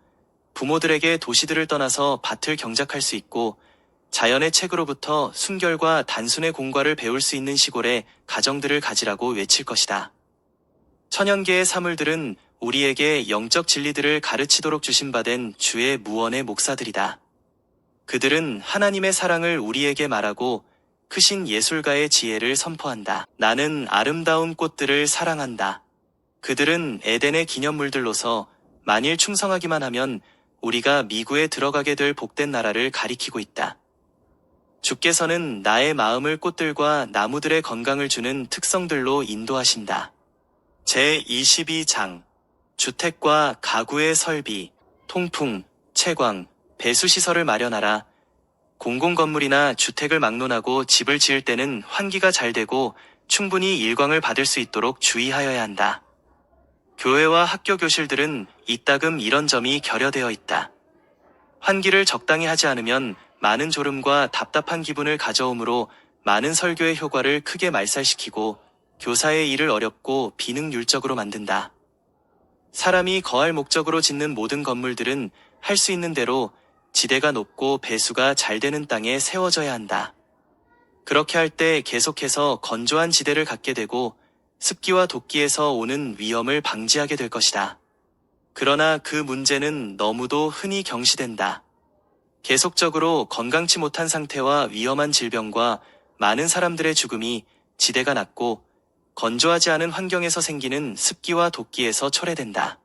부모들에게 도시들을 떠나서 밭을 경작할 수 있고 자연의 책으로부터 순결과 단순의 공과를 배울 수 있는 시골에 가정들을 가지라고 외칠 것이다. 천연계의 사물들은 우리에게 영적 진리들을 가르치도록 주신 바 된 주의 무언의 목사들이다. 그들은 하나님의 사랑을 우리에게 말하고 크신 예술가의 지혜를 선포한다. 나는 아름다운 꽃들을 사랑한다. 그들은 에덴의 기념물들로서 만일 충성하기만 하면 우리가 미구에 들어가게 될 복된 나라를 가리키고 있다. 주께서는 나의 마음을 꽃들과 나무들의 건강을 주는 특성들로 인도하신다. 제22장 주택과 가구의 설비, 통풍, 채광, 배수시설을 마련하라. 공공건물이나 주택을 막론하고 집을 지을 때는 환기가 잘 되고 충분히 일광을 받을 수 있도록 주의하여야 한다. 교회와 학교 교실들은 이따금 이런 점이 결여되어 있다. 환기를 적당히 하지 않으면 많은 졸음과 답답한 기분을 가져오므로 많은 설교의 효과를 크게 말살시키고 교사의 일을 어렵고 비능률적으로 만든다. 사람이 거할 목적으로 짓는 모든 건물들은 할 수 있는 대로 지대가 높고 배수가 잘 되는 땅에 세워져야 한다. 그렇게 할 때 계속해서 건조한 지대를 갖게 되고 습기와 독기에서 오는 위험을 방지하게 될 것이다. 그러나 그 문제는 너무도 흔히 경시된다. 계속적으로 건강치 못한 상태와 위험한 질병과 많은 사람들의 죽음이 지대가 낮고 건조하지 않은 환경에서 생기는 습기와 독기에서 초래된다.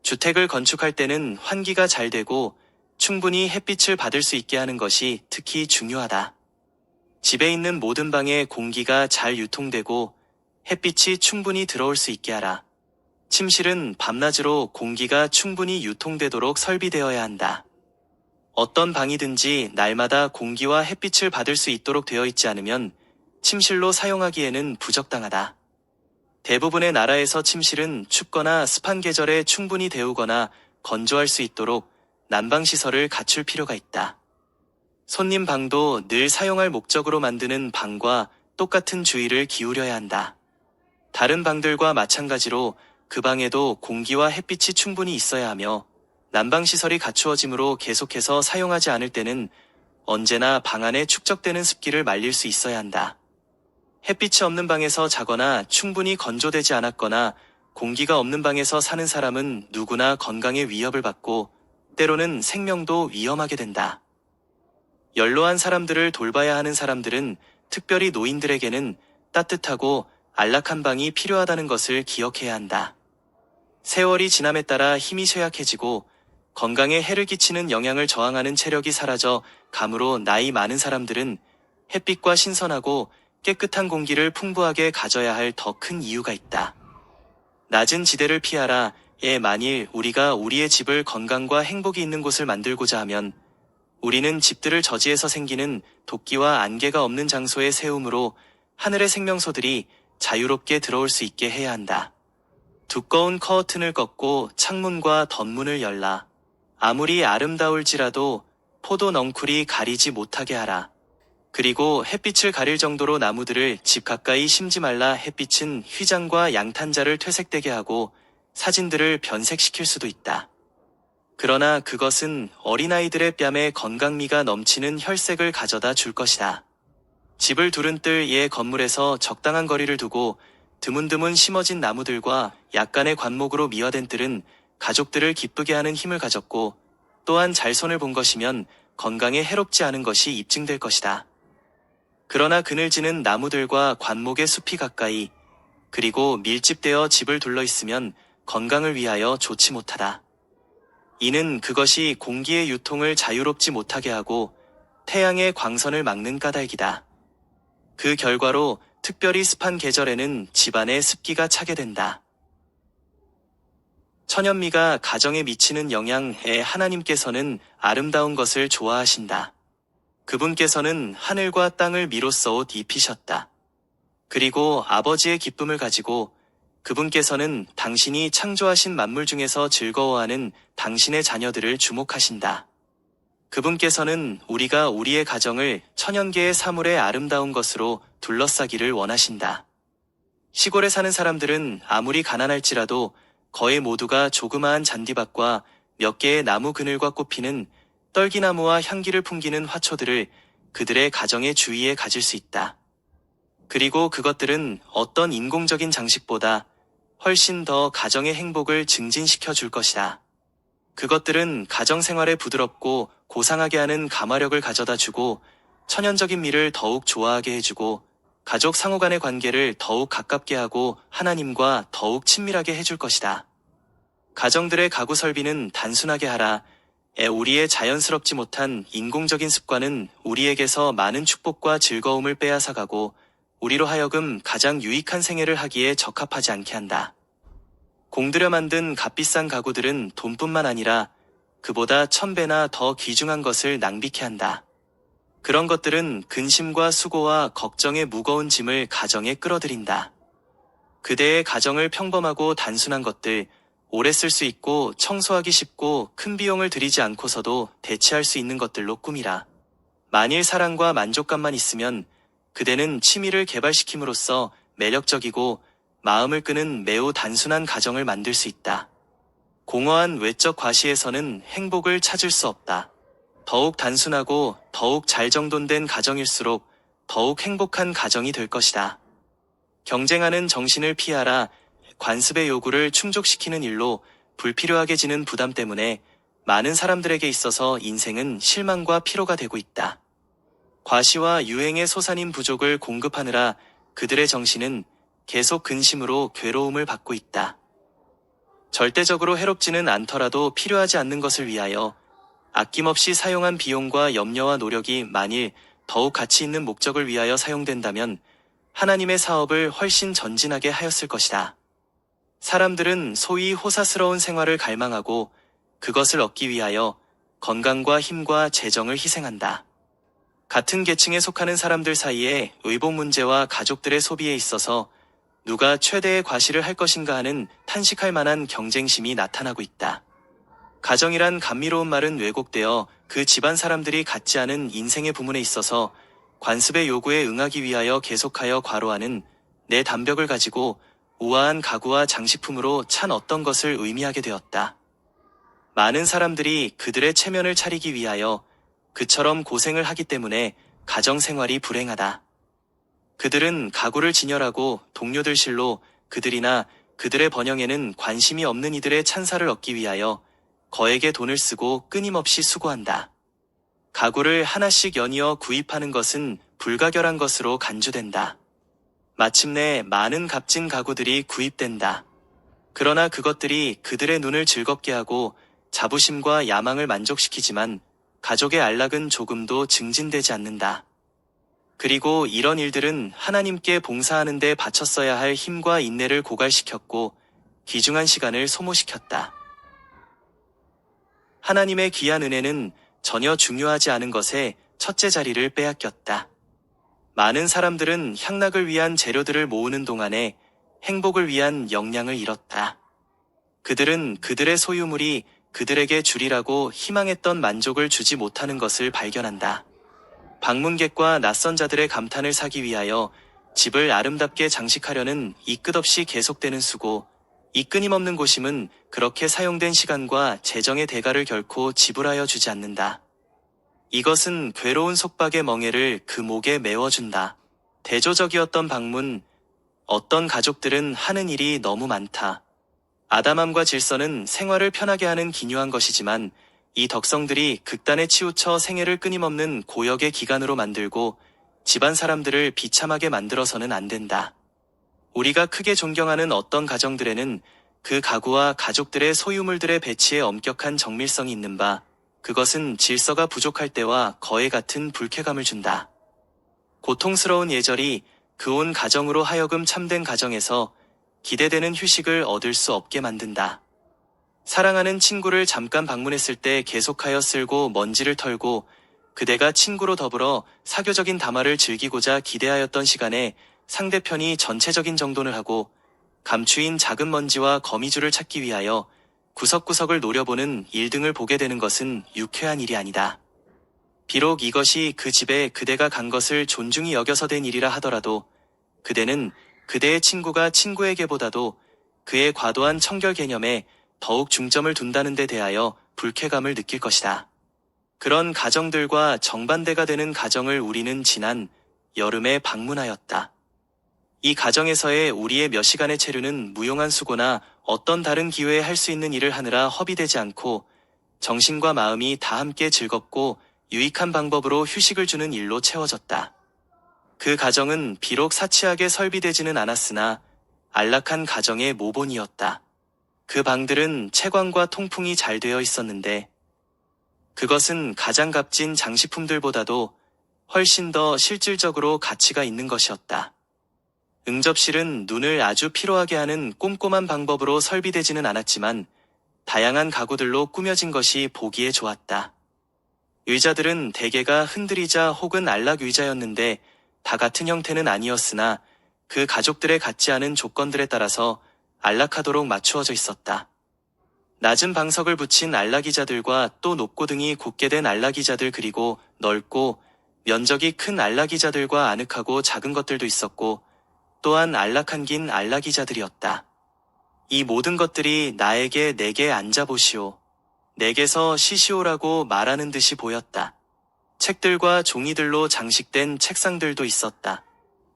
주택을 건축할 때는 환기가 잘 되고 충분히 햇빛을 받을 수 있게 하는 것이 특히 중요하다. 집에 있는 모든 방에 공기가 잘 유통되고 햇빛이 충분히 들어올 수 있게 하라. 침실은 밤낮으로 공기가 충분히 유통되도록 설비되어야 한다. 어떤 방이든지 날마다 공기와 햇빛을 받을 수 있도록 되어 있지 않으면 침실로 사용하기에는 부적당하다. 대부분의 나라에서 침실은 춥거나 습한 계절에 충분히 데우거나 건조할 수 있도록 난방시설을 갖출 필요가 있다. 손님 방도 늘 사용할 목적으로 만드는 방과 똑같은 주의를 기울여야 한다. 다른 방들과 마찬가지로 그 방에도 공기와 햇빛이 충분히 있어야 하며 난방시설이 갖추어지므로 계속해서 사용하지 않을 때는 언제나 방 안에 축적되는 습기를 말릴 수 있어야 한다. 햇빛이 없는 방에서 자거나 충분히 건조되지 않았거나 공기가 없는 방에서 사는 사람은 누구나 건강에 위협을 받고 때로는 생명도 위험하게 된다. 연로한 사람들을 돌봐야 하는 사람들은 특별히 노인들에게는 따뜻하고 안락한 방이 필요하다는 것을 기억해야 한다. 세월이 지남에 따라 힘이 쇠약해지고 건강에 해를 끼치는 영향을 저항하는 체력이 사라져 감으로 나이 많은 사람들은 햇빛과 신선하고 깨끗한 공기를 풍부하게 가져야 할 더 큰 이유가 있다. 낮은 지대를 피하라. 만일 우리가 우리의 집을 건강과 행복이 있는 곳을 만들고자 하면 우리는 집들을 저지에서 생기는 독기와 안개가 없는 장소에 세움으로 하늘의 생명소들이 자유롭게 들어올 수 있게 해야 한다. 두꺼운 커튼을 걷고 창문과 덧문을 열라. 아무리 아름다울지라도 포도 넝쿨이 가리지 못하게 하라. 그리고 햇빛을 가릴 정도로 나무들을 집 가까이 심지 말라. 햇빛은 휘장과 양탄자를 퇴색되게 하고 사진들을 변색시킬 수도 있다. 그러나 그것은 어린아이들의 뺨에 건강미가 넘치는 혈색을 가져다 줄 것이다. 집을 두른 뜰 건물에서 적당한 거리를 두고 드문드문 심어진 나무들과 약간의 관목으로 미화된 뜰은 가족들을 기쁘게 하는 힘을 가졌고 또한 잘 손을 본 것이면 건강에 해롭지 않은 것이 입증될 것이다. 그러나 그늘지는 나무들과 관목의 숲이 가까이 그리고 밀집되어 집을 둘러 있으면 건강을 위하여 좋지 못하다. 이는 그것이 공기의 유통을 자유롭지 못하게 하고 태양의 광선을 막는 까닭이다. 그 결과로 특별히 습한 계절에는 집안에 습기가 차게 된다. 천연미가 가정에 미치는 영향에 하나님께서는 아름다운 것을 좋아하신다. 그분께서는 하늘과 땅을 미로써 옷 입히셨다. 그리고 아버지의 기쁨을 가지고 그분께서는 당신이 창조하신 만물 중에서 즐거워하는 당신의 자녀들을 주목하신다. 그분께서는 우리가 우리의 가정을 천연계의 사물의 아름다운 것으로 둘러싸기를 원하신다. 시골에 사는 사람들은 아무리 가난할지라도 거의 모두가 조그마한 잔디밭과 몇 개의 나무 그늘과 꽃피는 떨기나무와 향기를 풍기는 화초들을 그들의 가정의 주위에 가질 수 있다. 그리고 그것들은 어떤 인공적인 장식보다 훨씬 더 가정의 행복을 증진시켜 줄 것이다. 그것들은 가정 생활에 부드럽고 고상하게 하는 감화력을 가져다 주고 천연적인 미를 더욱 좋아하게 해주고 가족 상호 간의 관계를 더욱 가깝게 하고 하나님과 더욱 친밀하게 해줄 것이다. 가정들의 가구 설비는 단순하게 하라. 우리의 자연스럽지 못한 인공적인 습관은 우리에게서 많은 축복과 즐거움을 빼앗아가고 우리로 하여금 가장 유익한 생애를 하기에 적합하지 않게 한다. 공들여 만든 값비싼 가구들은 돈뿐만 아니라 그보다 1000배나 더 귀중한 것을 낭비케 한다. 그런 것들은 근심과 수고와 걱정의 무거운 짐을 가정에 끌어들인다. 그대의 가정을 평범하고 단순한 것들, 오래 쓸 수 있고 청소하기 쉽고 큰 비용을 들이지 않고서도 대체할 수 있는 것들로 꾸미라. 만일 사랑과 만족감만 있으면 그대는 취미를 개발시킴으로써 매력적이고 마음을 끄는 매우 단순한 가정을 만들 수 있다. 공허한 외적 과시에서는 행복을 찾을 수 없다. 더욱 단순하고 더욱 잘 정돈된 가정일수록 더욱 행복한 가정이 될 것이다. 경쟁하는 정신을 피하라. 관습의 요구를 충족시키는 일로 불필요하게 지는 부담 때문에 많은 사람들에게 있어서 인생은 실망과 피로가 되고 있다. 과시와 유행의 솟아닌 부족을 공급하느라 그들의 정신은 계속 근심으로 괴로움을 받고 있다. 절대적으로 해롭지는 않더라도 필요하지 않는 것을 위하여 아낌없이 사용한 비용과 염려와 노력이 만일 더욱 가치 있는 목적을 위하여 사용된다면 하나님의 사업을 훨씬 전진하게 하였을 것이다. 사람들은 소위 호사스러운 생활을 갈망하고 그것을 얻기 위하여 건강과 힘과 재정을 희생한다. 같은 계층에 속하는 사람들 사이에 의복 문제와 가족들의 소비에 있어서 누가 최대의 과시를 할 것인가 하는 탄식할 만한 경쟁심이 나타나고 있다. 가정이란 감미로운 말은 왜곡되어 그 집안 사람들이 갖지 않은 인생의 부문에 있어서 관습의 요구에 응하기 위하여 계속하여 과로하는 내 담벽을 가지고 우아한 가구와 장식품으로 찬 어떤 것을 의미하게 되었다. 많은 사람들이 그들의 체면을 차리기 위하여 그처럼 고생을 하기 때문에 가정 생활이 불행하다. 그들은 가구를 진열하고 동료들 실로 그들이나 그들의 번영에는 관심이 없는 이들의 찬사를 얻기 위하여 거액의 돈을 쓰고 끊임없이 수고한다. 가구를 하나씩 연이어 구입하는 것은 불가결한 것으로 간주된다. 마침내 많은 값진 가구들이 구입된다. 그러나 그것들이 그들의 눈을 즐겁게 하고 자부심과 야망을 만족시키지만 가족의 안락은 조금도 증진되지 않는다. 그리고 이런 일들은 하나님께 봉사하는 데 바쳤어야 할 힘과 인내를 고갈시켰고 귀중한 시간을 소모시켰다. 하나님의 귀한 은혜는 전혀 중요하지 않은 것에 첫째 자리를 빼앗겼다. 많은 사람들은 향락을 위한 재료들을 모으는 동안에 행복을 위한 역량을 잃었다. 그들은 그들의 소유물이 그들에게 주리라고 희망했던 만족을 주지 못하는 것을 발견한다. 방문객과 낯선 자들의 감탄을 사기 위하여 집을 아름답게 장식하려는 이 끝없이 계속되는 수고, 이 끊임없는 고심은 그렇게 사용된 시간과 재정의 대가를 결코 지불하여 주지 않는다. 이것은 괴로운 속박의 멍에를 그 목에 메워준다. 대조적이었던 방문, 어떤 가족들은 하는 일이 너무 많다. 아담함과 질서는 생활을 편하게 하는 기묘한 것이지만 이 덕성들이 극단에 치우쳐 생애를 끊임없는 고역의 기간으로 만들고 집안 사람들을 비참하게 만들어서는 안 된다. 우리가 크게 존경하는 어떤 가정들에는 그 가구와 가족들의 소유물들의 배치에 엄격한 정밀성이 있는 바, 그것은 질서가 부족할 때와 거의 같은 불쾌감을 준다. 고통스러운 예절이 그 온 가정으로 하여금 참된 가정에서 기대되는 휴식을 얻을 수 없게 만든다. 사랑하는 친구를 잠깐 방문했을 때 계속하여 쓸고 먼지를 털고 그대가 친구로 더불어 사교적인 담화를 즐기고자 기대하였던 시간에 상대편이 전체적인 정돈을 하고 감추인 작은 먼지와 거미줄을 찾기 위하여 구석구석을 노려보는 일 등을 보게 되는 것은 유쾌한 일이 아니다. 비록 이것이 그 집에 그대가 간 것을 존중히 여겨서 된 일이라 하더라도 그대는 그대의 친구가 친구에게보다도 그의 과도한 청결 개념에 더욱 중점을 둔다는 데 대하여 불쾌감을 느낄 것이다. 그런 가정들과 정반대가 되는 가정을 우리는 지난 여름에 방문하였다. 이 가정에서의 우리의 몇 시간의 체류는 무용한 수고나 어떤 다른 기회에 할 수 있는 일을 하느라 허비되지 않고 정신과 마음이 다 함께 즐겁고 유익한 방법으로 휴식을 주는 일로 채워졌다. 그 가정은 비록 사치하게 설비되지는 않았으나 안락한 가정의 모본이었다. 그 방들은 채광과 통풍이 잘 되어 있었는데 그것은 가장 값진 장식품들보다도 훨씬 더 실질적으로 가치가 있는 것이었다. 응접실은 눈을 아주 피로하게 하는 꼼꼼한 방법으로 설비되지는 않았지만 다양한 가구들로 꾸며진 것이 보기에 좋았다. 의자들은 대개가 흔들의자 혹은 안락 의자였는데 다 같은 형태는 아니었으나 그 가족들의 같지 않은 조건들에 따라서 안락하도록 맞추어져 있었다. 낮은 방석을 붙인 안락의자들과 또 높고 등이 곧게 된 안락의자들 그리고 넓고 면적이 큰 안락의자들과 아늑하고 작은 것들도 있었고 또한 안락한 긴 안락의자들이었다. 이 모든 것들이 나에게 내게 앉아보시오. 내게서 쉬시오라고 말하는 듯이 보였다. 책들과 종이들로 장식된 책상들도 있었다.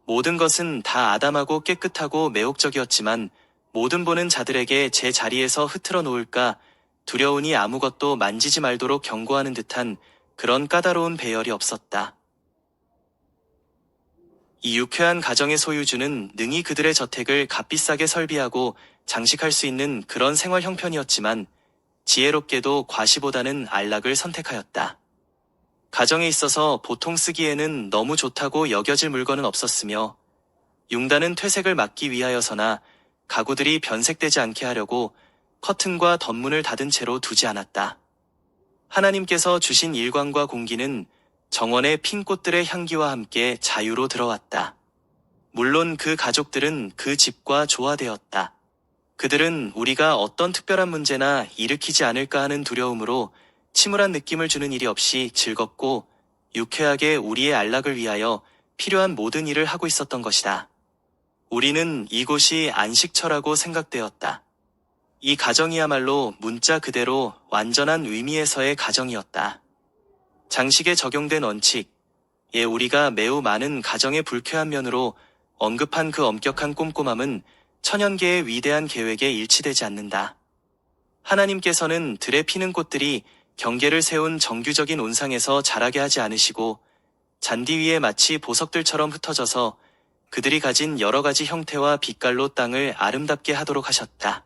모든 것은 다 아담하고 깨끗하고 매혹적이었지만 모든 보는 자들에게 제 자리에서 흐트러 놓을까 두려우니 아무것도 만지지 말도록 경고하는 듯한 그런 까다로운 배열이 없었다. 이 유쾌한 가정의 소유주는 능히 그들의 저택을 값비싸게 설비하고 장식할 수 있는 그런 생활 형편이었지만 지혜롭게도 과시보다는 안락을 선택하였다. 가정에 있어서 보통 쓰기에는 너무 좋다고 여겨질 물건은 없었으며 융단은 퇴색을 막기 위하여서나 가구들이 변색되지 않게 하려고 커튼과 덧문을 닫은 채로 두지 않았다. 하나님께서 주신 일광과 공기는 정원의 핀 꽃들의 향기와 함께 자유로 들어왔다. 물론 그 가족들은 그 집과 조화되었다. 그들은 우리가 어떤 특별한 문제나 일으키지 않을까 하는 두려움으로 침울한 느낌을 주는 일이 없이 즐겁고 유쾌하게 우리의 안락을 위하여 필요한 모든 일을 하고 있었던 것이다. 우리는 이곳이 안식처라고 생각되었다. 이 가정이야말로 문자 그대로 완전한 의미에서의 가정이었다. 장식에 적용된 원칙, 우리가 매우 많은 가정의 불쾌한 면으로 언급한 그 엄격한 꼼꼼함은 천연계의 위대한 계획에 일치되지 않는다. 하나님께서는 들에 피는 꽃들이 경계를 세운 정규적인 온상에서 자라게 하지 않으시고 잔디 위에 마치 보석들처럼 흩어져서 그들이 가진 여러 가지 형태와 빛깔로 땅을 아름답게 하도록 하셨다.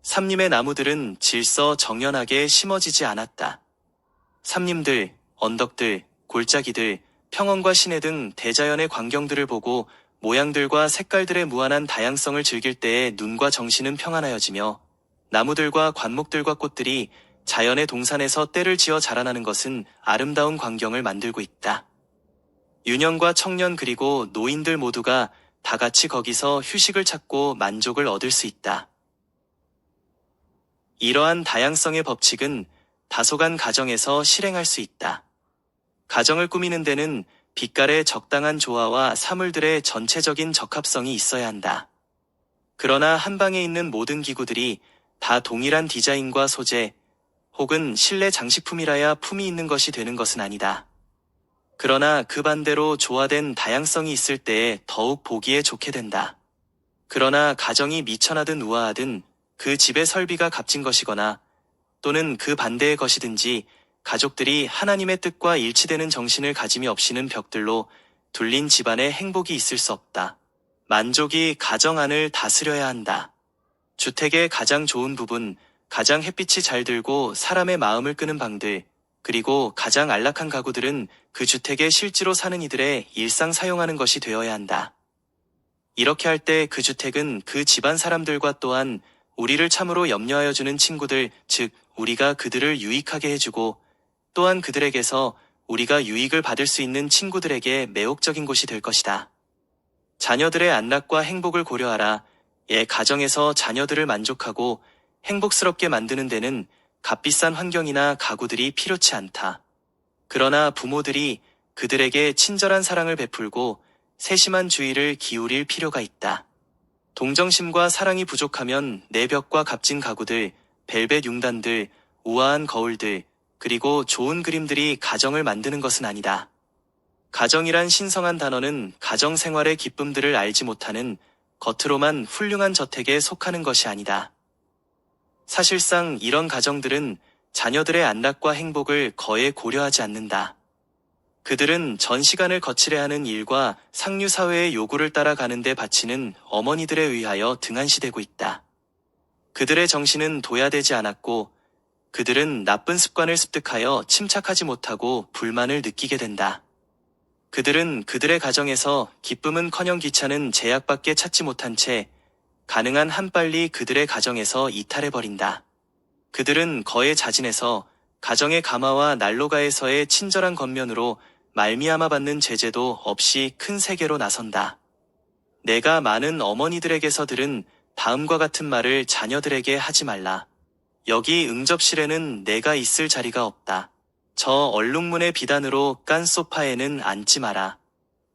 삼림의 나무들은 질서 정연하게 심어지지 않았다. 삼림들, 언덕들, 골짜기들, 평원과 시내 등 대자연의 광경들을 보고 모양들과 색깔들의 무한한 다양성을 즐길 때에 눈과 정신은 평안하여지며 나무들과 관목들과 꽃들이 자연의 동산에서 때를 지어 자라나는 것은 아름다운 광경을 만들고 있다. 유년과 청년 그리고 노인들 모두가 다 같이 거기서 휴식을 찾고 만족을 얻을 수 있다. 이러한 다양성의 법칙은 다소간 가정에서 실행할 수 있다. 가정을 꾸미는 데는 빛깔의 적당한 조화와 사물들의 전체적인 적합성이 있어야 한다. 그러나 한방에 있는 모든 기구들이 다 동일한 디자인과 소재 혹은 실내 장식품이라야 품이 있는 것이 되는 것은 아니다. 그러나 그 반대로 조화된 다양성이 있을 때에 더욱 보기에 좋게 된다. 그러나 가정이 미천하든 우아하든 그 집의 설비가 값진 것이거나 또는 그 반대의 것이든지 가족들이 하나님의 뜻과 일치되는 정신을 가짐이 없이는 벽들로 둘린 집안에 행복이 있을 수 없다. 만족이 가정 안을 다스려야 한다. 주택의 가장 좋은 부분, 가장 햇빛이 잘 들고 사람의 마음을 끄는 방들, 그리고 가장 안락한 가구들은 그 주택에 실제로 사는 이들의 일상 사용하는 것이 되어야 한다. 이렇게 할 때 그 주택은 그 집안 사람들과 또한 우리를 참으로 염려하여 주는 친구들, 즉 우리가 그들을 유익하게 해주고 또한 그들에게서 우리가 유익을 받을 수 있는 친구들에게 매혹적인 곳이 될 것이다. 자녀들의 안락과 행복을 고려하라. 가정에서 자녀들을 만족하고 행복스럽게 만드는 데는 값비싼 환경이나 가구들이 필요치 않다. 그러나 부모들이 그들에게 친절한 사랑을 베풀고 세심한 주의를 기울일 필요가 있다. 동정심과 사랑이 부족하면 내 벽과 값진 가구들, 벨벳 융단들, 우아한 거울들, 그리고 좋은 그림들이 가정을 만드는 것은 아니다. 가정이란 신성한 단어는 가정 생활의 기쁨들을 알지 못하는 겉으로만 훌륭한 저택에 속하는 것이 아니다. 사실상 이런 가정들은 자녀들의 안락과 행복을 거의 고려하지 않는다. 그들은 전 시간을 거칠어 하는 일과 상류 사회의 요구를 따라가는 데 바치는 어머니들에 의하여 등한시되고 있다. 그들의 정신은 도야되지 않았고 그들은 나쁜 습관을 습득하여 침착하지 못하고 불만을 느끼게 된다. 그들은 그들의 가정에서 기쁨은커녕 귀찮은 제약밖에 찾지 못한 채 가능한 한 빨리 그들의 가정에서 이탈해버린다. 그들은 거에 자진해서 가정의 가마와 난로가에서의 친절한 겉면으로 말미암아 받는 제재도 없이 큰 세계로 나선다. 내가 많은 어머니들에게서 들은 다음과 같은 말을 자녀들에게 하지 말라. 여기 응접실에는 내가 있을 자리가 없다. 저 얼룩무늬 비단으로 깐 소파에는 앉지 마라.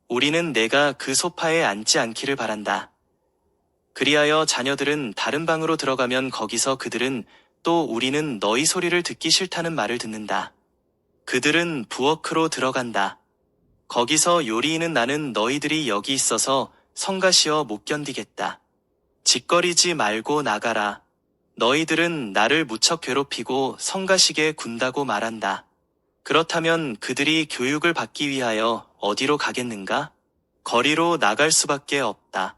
우리는 내가 그 소파에 앉지 않기를 바란다. 그리하여 자녀들은 다른 방으로 들어가면 거기서 그들은 또 우리는 너희 소리를 듣기 싫다는 말을 듣는다. 그들은 부엌으로 들어간다. 거기서 요리인은 나는 너희들이 여기 있어서 성가시어 못 견디겠다. 짓거리지 말고 나가라. 너희들은 나를 무척 괴롭히고 성가시게 군다고 말한다. 그렇다면 그들이 교육을 받기 위하여 어디로 가겠는가? 거리로 나갈 수밖에 없다.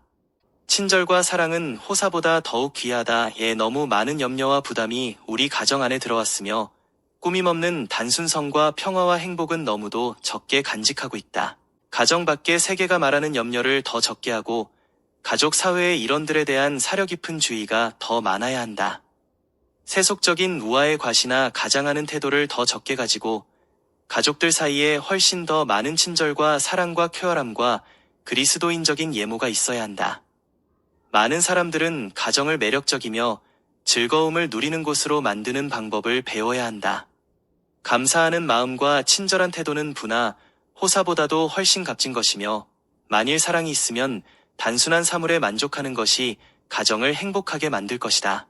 친절과 사랑은 호사보다 더욱 귀하다에 너무 많은 염려와 부담이 우리 가정 안에 들어왔으며 꾸밈없는 단순성과 평화와 행복은 너무도 적게 간직하고 있다. 가정 밖의 세계가 말하는 염려를 더 적게 하고 가족 사회의 일원들에 대한 사려 깊은 주의가 더 많아야 한다. 세속적인 우아의 과시나 가장하는 태도를 더 적게 가지고 가족들 사이에 훨씬 더 많은 친절과 사랑과 쾌활함과 그리스도인적인 예모가 있어야 한다. 많은 사람들은 가정을 매력적이며 즐거움을 누리는 곳으로 만드는 방법을 배워야 한다. 감사하는 마음과 친절한 태도는 부나 호사보다도 훨씬 값진 것이며 만일 사랑이 있으면 단순한 사물에 만족하는 것이 가정을 행복하게 만들 것이다.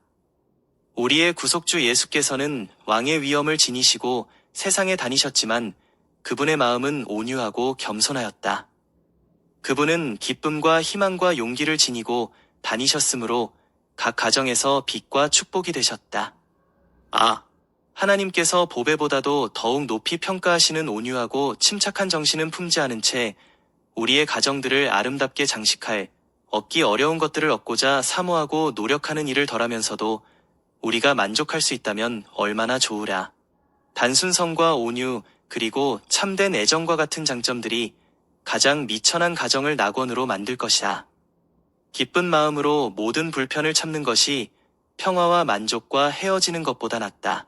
우리의 구속주 예수께서는 왕의 위엄을 지니시고 세상에 다니셨지만 그분의 마음은 온유하고 겸손하였다. 그분은 기쁨과 희망과 용기를 지니고 다니셨으므로 각 가정에서 빛과 축복이 되셨다. 하나님께서 보배보다도 더욱 높이 평가하시는 온유하고 침착한 정신은 품지 않은 채 우리의 가정들을 아름답게 장식할 얻기 어려운 것들을 얻고자 사모하고 노력하는 일을 덜하면서도 우리가 만족할 수 있다면 얼마나 좋으랴. 단순성과 온유 그리고 참된 애정과 같은 장점들이 가장 미천한 가정을 낙원으로 만들 것이다. 기쁜 마음으로 모든 불편을 참는 것이 평화와 만족과 헤어지는 것보다 낫다.